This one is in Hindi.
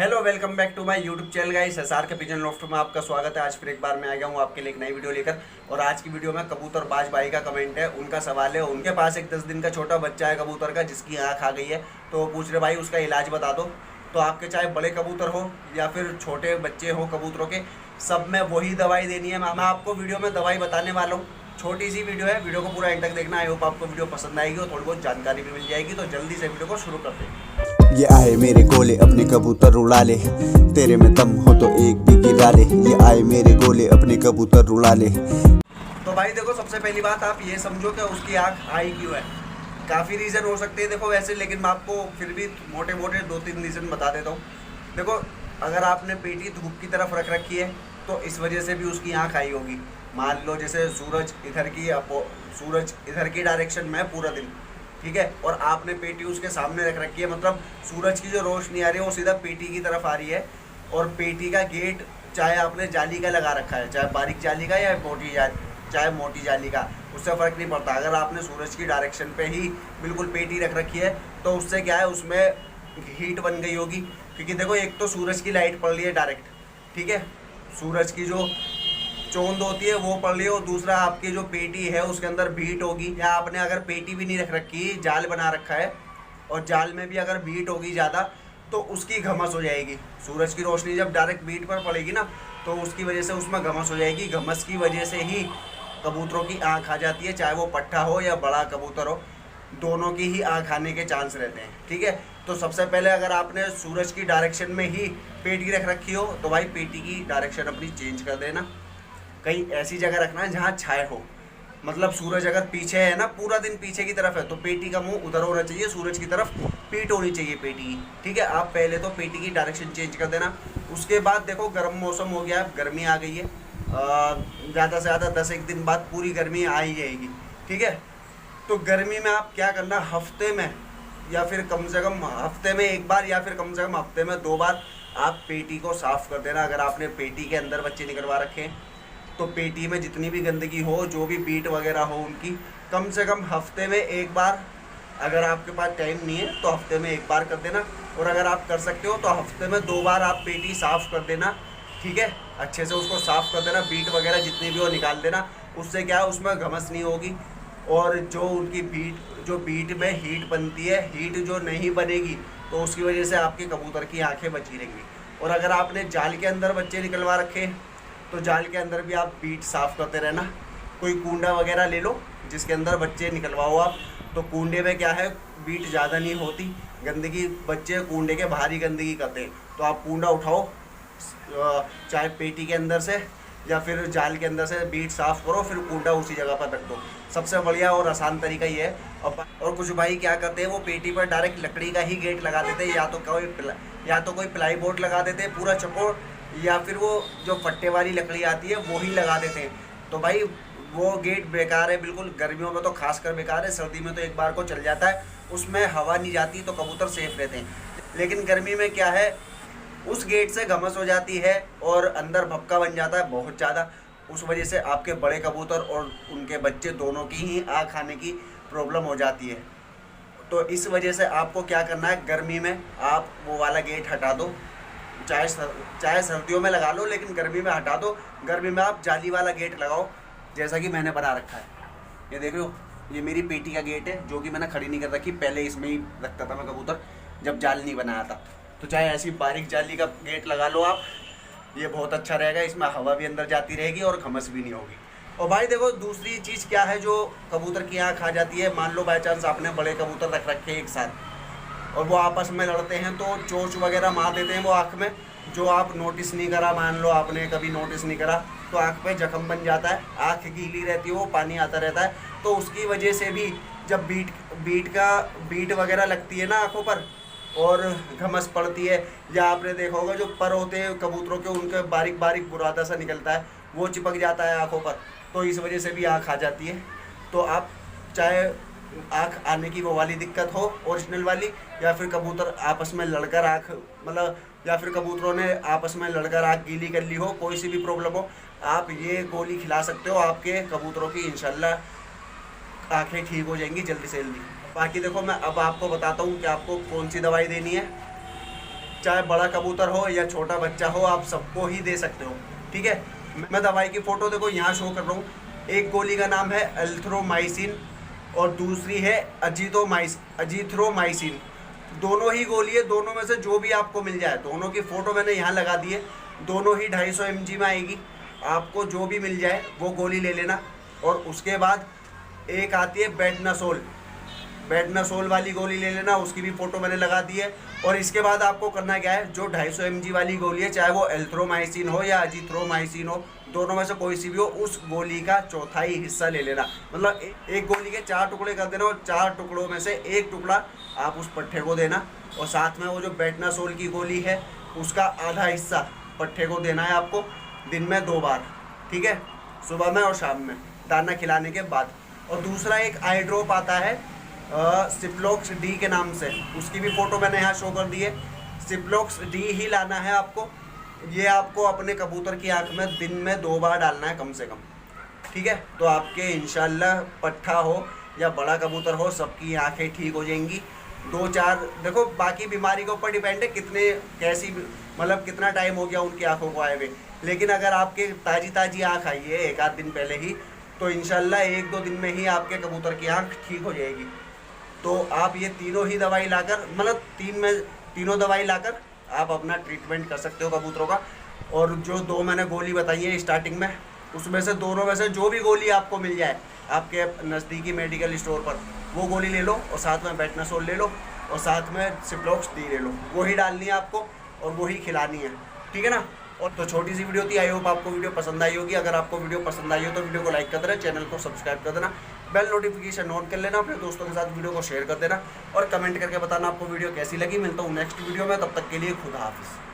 Hello, welcome back to my YouTube channel guys. SR के पिजन लॉफ्ट में आपका स्वागत है। आज फिर एक बार मैं आ गया हूँ आपके लिए एक नई वीडियो लेकर। और आज की वीडियो में कबूतर बाज भाई का कमेंट है, उनका सवाल है। उनके पास एक 10 दिन का छोटा बच्चा है कबूतर का, जिसकी आँख आ गई है। तो वो पूछ रहे भाई उसका इलाज बता दो। तो आपके चाहे बड़े कबूतर हो या फिर छोटे बच्चे हो कबूतरों के, सब में वही दवाई देनी है। मैं आपको वीडियो में दवाई बताने वाला हूँ। छोटी सी वीडियो है, वीडियो को पूरा एंड तक देखना। आई होप आपको वीडियो पसंद आएगी और थोड़ी बहुत जानकारी भी मिल जाएगी। तो जल्दी से वीडियो को शुरू करते हैं। ये आए मेरे गोले अपने कबूतर उड़ा ले, तेरे में दम हो तो एक भी गिरा ले। ये आए मेरे गोले अपने कबूतर उड़ा ले। तो भाई देखो, सबसे पहली बात आप ये समझो कि उसकी आँख आई क्यों है। काफ़ी रीज़न हो सकते हैं देखो वैसे, लेकिन मैं आपको फिर भी मोटे मोटे 2-3 रीज़न बता देता हूँ। देखो, अगर आपने पेटी धूप की तरफ रख रखी है तो इस वजह से भी उसकी आँख आई होगी। मान लो जैसे सूरज इधर की डायरेक्शन में है पूरा दिन, ठीक है, और आपने पेटी उसके सामने रख रखी है, मतलब सूरज की जो रोशनी आ रही है वो सीधा पेटी की तरफ आ रही है। और पेटी का गेट चाहे आपने जाली का लगा रखा है, चाहे बारीक जाली का या चाहे मोटी जाली का, उससे फ़र्क नहीं पड़ता। अगर आपने सूरज की डायरेक्शन पे ही बिल्कुल पेटी रख रखी है तो उससे क्या है, उसमें हीट बन गई होगी। क्योंकि देखो, एक तो सूरज की लाइट पड़ रही है डायरेक्ट, ठीक है, सूरज की जो चोंद होती है वो पड़ रही है, और दूसरा आपकी जो पेटी है उसके अंदर बीट होगी। या आपने अगर पेटी भी नहीं रख रखी, जाल बना रखा है, और जाल में भी अगर बीट होगी ज़्यादा तो उसकी घमस हो जाएगी। सूरज की रोशनी जब डायरेक्ट बीट पर पड़ेगी ना, तो उसकी वजह से उसमें घमस हो जाएगी। घमस की वजह से ही कबूतरों की आँख आ जाती है, चाहे वो पट्ठा हो या बड़ा कबूतर हो, दोनों की ही आँख आने के चांस रहते हैं, ठीक है। तो सबसे पहले अगर आपने सूरज की डायरेक्शन में ही पेटी रख रखी हो तो भाई पेटी की डायरेक्शन अपनी चेंज कर देना। कहीं ऐसी जगह रखना है जहाँ छाए हो, मतलब सूरज अगर पीछे है ना, पूरा दिन पीछे की तरफ है, तो पेटी का मुंह उधर होना चाहिए, सूरज की तरफ पीठ होनी चाहिए पेटी की, ठीक है। आप पहले तो पेटी की डायरेक्शन चेंज कर देना। उसके बाद देखो, गर्म मौसम हो गया, गर्मी आ गई है, ज़्यादा से ज़्यादा 10 एक दिन बाद पूरी गर्मी आ ही जाएगी, ठीक है। तो गर्मी में आप क्या करना, हफ्ते में या फिर कम से कम हफ्ते में एक बार या फिर कम से कम हफ्ते में 2 बार आप पेटी को साफ़ कर देना। अगर आपने पेटी के अंदर बच्चे निकलवा रखे हैं तो पेटी में जितनी भी गंदगी हो, जो भी बीट वगैरह हो उनकी, कम से कम हफ्ते में एक बार, अगर आपके पास टाइम नहीं है तो हफ्ते में एक बार कर देना। और अगर आप कर सकते हो तो हफ्ते में 2 बार आप पेटी साफ़ कर देना, ठीक है। अच्छे से उसको साफ़ कर देना, बीट वगैरह जितनी भी हो निकाल देना। उससे क्या है, उसमें घमस नहीं होगी, और जो उनकी बीट में हीट बनती है, हीट जो नहीं बनेगी तो उसकी वजह से आपके कबूतर की आँखें बची रहेंगी। और अगर आपने जाल के अंदर बच्चे निकलवा रखे तो जाल के अंदर भी आप बीट साफ़ करते रहना। कोई कूंडा वगैरह ले लो जिसके अंदर बच्चे निकलवाओ आप। तो कूंडे में क्या है, बीट ज़्यादा नहीं होती, गंदगी बच्चे कूंडे के बाहर ही गंदगी करते हैं। तो आप कूंडा उठाओ, चाहे पेटी के अंदर से या फिर जाल के अंदर से बीट साफ़ करो, फिर कूंडा उसी जगह पर रख दो। सबसे बढ़िया और आसान तरीका ये है। और कुछ भाई क्या करते हैं, वो पेटी पर डायरेक्ट लकड़ी का ही गेट लगा देते हैं, या तो कोई प्लाई बोर्ड लगा देते हैं पूरा चौकोर, या फिर वो जो फट्टे वाली लकड़ी आती है वो ही लगा देते हैं। तो भाई वो गेट बेकार है बिल्कुल। गर्मियों में तो खासकर बेकार है, सर्दी में तो एक बार को चल जाता है, उसमें हवा नहीं जाती तो कबूतर सेफ रहते हैं। लेकिन गर्मी में क्या है, उस गेट से घमस हो जाती है और अंदर भपका बन जाता है बहुत ज़्यादा। उस वजह से आपके बड़े कबूतर और उनके बच्चे दोनों की ही आँख आने की प्रॉब्लम हो जाती है। तो इस वजह से आपको क्या करना है, गर्मी में आप वो वाला गेट हटा दो, चाहे सर्दियों में लगा लो, लेकिन गर्मी में हटा दो। गर्मी में आप जाली वाला गेट लगाओ, जैसा कि मैंने बना रखा है। ये देख रहे हो, ये मेरी पेटी का गेट है, जो कि मैंने खड़ी नहीं कर रखी, पहले इसमें ही रखता था मैं कबूतर जब जाल नहीं बनाया था। तो चाहे ऐसी बारीक जाली का गेट लगा लो आप, ये बहुत अच्छा रहेगा, इसमें हवा भी अंदर जाती रहेगी और घमस भी नहीं होगी। और भाई देखो, दूसरी चीज़ क्या है जो कबूतर की आँख आ जाती है, मान लो बाई चांस आपने बड़े कबूतर रख रखे एक साथ और वो आपस में लड़ते हैं तो चोंच वगैरह मार देते हैं वो आँख में, जो आप नोटिस नहीं करा, मान लो आपने कभी नोटिस नहीं करा, तो आँख पे जख्म बन जाता है, आँख गीली रहती है, वो पानी आता रहता है। तो उसकी वजह से भी जब बीट वगैरह लगती है ना आँखों पर और घमस पड़ती है, या आपने देखा होगा जो पर होते हैं कबूतरों के, उनके बारीक बारीक बुरादा सा निकलता है, वो चिपक जाता है आँखों पर, तो इस वजह से भी आँख आ जाती है। तो आप चाहे आँख आने की वो वाली दिक्कत हो ओरिजिनल वाली, या फिर कबूतर आपस में लड़कर आँख, मतलब या फिर कबूतरों ने आपस में लड़कर आँख गीली कर ली हो, कोई सी भी प्रॉब्लम हो, आप ये गोली खिला सकते हो, आपके कबूतरों की इंशाल्लाह आँखें ठीक हो जाएंगी जल्दी से जल्दी। बाकी देखो, मैं अब आपको बताता हूँ कि आपको कौन सी दवाई देनी है। चाहे बड़ा कबूतर हो या छोटा बच्चा हो, आप सबको ही दे सकते हो। ठीक है, मैं दवाई की फ़ोटो देखो यहाँ शो कर रहा हूँ। एक गोली का नाम है एल्थ्रोमाइसिन और दूसरी है अजीथ्रोमाइसिन। दोनों ही गोली है, दोनों में से जो भी आपको मिल जाए। दोनों की फ़ोटो मैंने यहाँ लगा दी है, दोनों ही 250 mg में आएगी। आपको जो भी मिल जाए वो गोली ले लेना। और उसके बाद एक आती है बेडनासोल वाली गोली ले लेना, उसकी भी फ़ोटो मैंने लगा दी है। और इसके बाद आपको करना क्या है, जो 250 mg वाली गोली है, चाहे वो एल्थ्रोमाइसिन हो या अजीथ्रोमाइसिन हो, दोनों में से कोई सी भी हो, उस गोली का चौथाई हिस्सा ले लेना। मतलब एक गोली के 4 टुकड़े कर देना और 4 टुकड़ों में से एक टुकड़ा आप उस पट्ठे को देना। और साथ में वो जो बेडनासोल की गोली है उसका आधा हिस्सा पट्ठे को देना है आपको, दिन में 2 बार। ठीक है, सुबह में और शाम में दाना खिलाने के बाद। और दूसरा एक आई ड्रॉप आता है सिप्लोक्स डी के नाम से, उसकी भी फ़ोटो मैंने यहाँ शो कर दी है। सिप्लोक्स डी ही लाना है आपको। ये आपको अपने कबूतर की आँख में दिन में 2 बार डालना है कम से कम। ठीक है, तो आपके इंशाल्लाह पट्ठा हो या बड़ा कबूतर हो, सबकी आँखें ठीक हो जाएंगी। 2-4 देखो, बाकी बीमारी के ऊपर डिपेंड है कैसी मतलब कितना टाइम हो गया उनकी आँखों को आए हुए। लेकिन अगर आपके ताज़ी आँख आई है 1-8 दिन पहले ही, तो इंशाल्लाह 1-2 दिन में ही आपके कबूतर की आँख ठीक हो जाएगी। तो आप ये तीनों ही दवाई लाकर, मतलब तीनों दवाई लाकर आप अपना ट्रीटमेंट कर सकते हो कबूतरों का। और जो 2 मैंने गोली बताई है स्टार्टिंग में, उसमें से दोनों में से जो भी गोली आपको मिल जाए आपके नज़दीकी मेडिकल स्टोर पर, वो गोली ले लो। और साथ में बेडनासोल ले लो और साथ में सिप्लोक्स डी ले लो। वो ही डालनी है आपको और वो ही खिलानी है। ठीक है ना। और तो छोटी सी वीडियो थी, आई होप आपको वीडियो पसंद आई होगी। अगर आपको वीडियो पसंद आई हो तो वीडियो को लाइक कर देना, चैनल को सब्सक्राइब कर देना, बेल नोटिफिकेशन नोट कर लेना, अपने दोस्तों के साथ वीडियो को शेयर कर देना और कमेंट करके बताना आपको वीडियो कैसी लगी। मिलता हूँ नेक्स्ट वीडियो में, तब तक के लिए खुदा हाफिज़।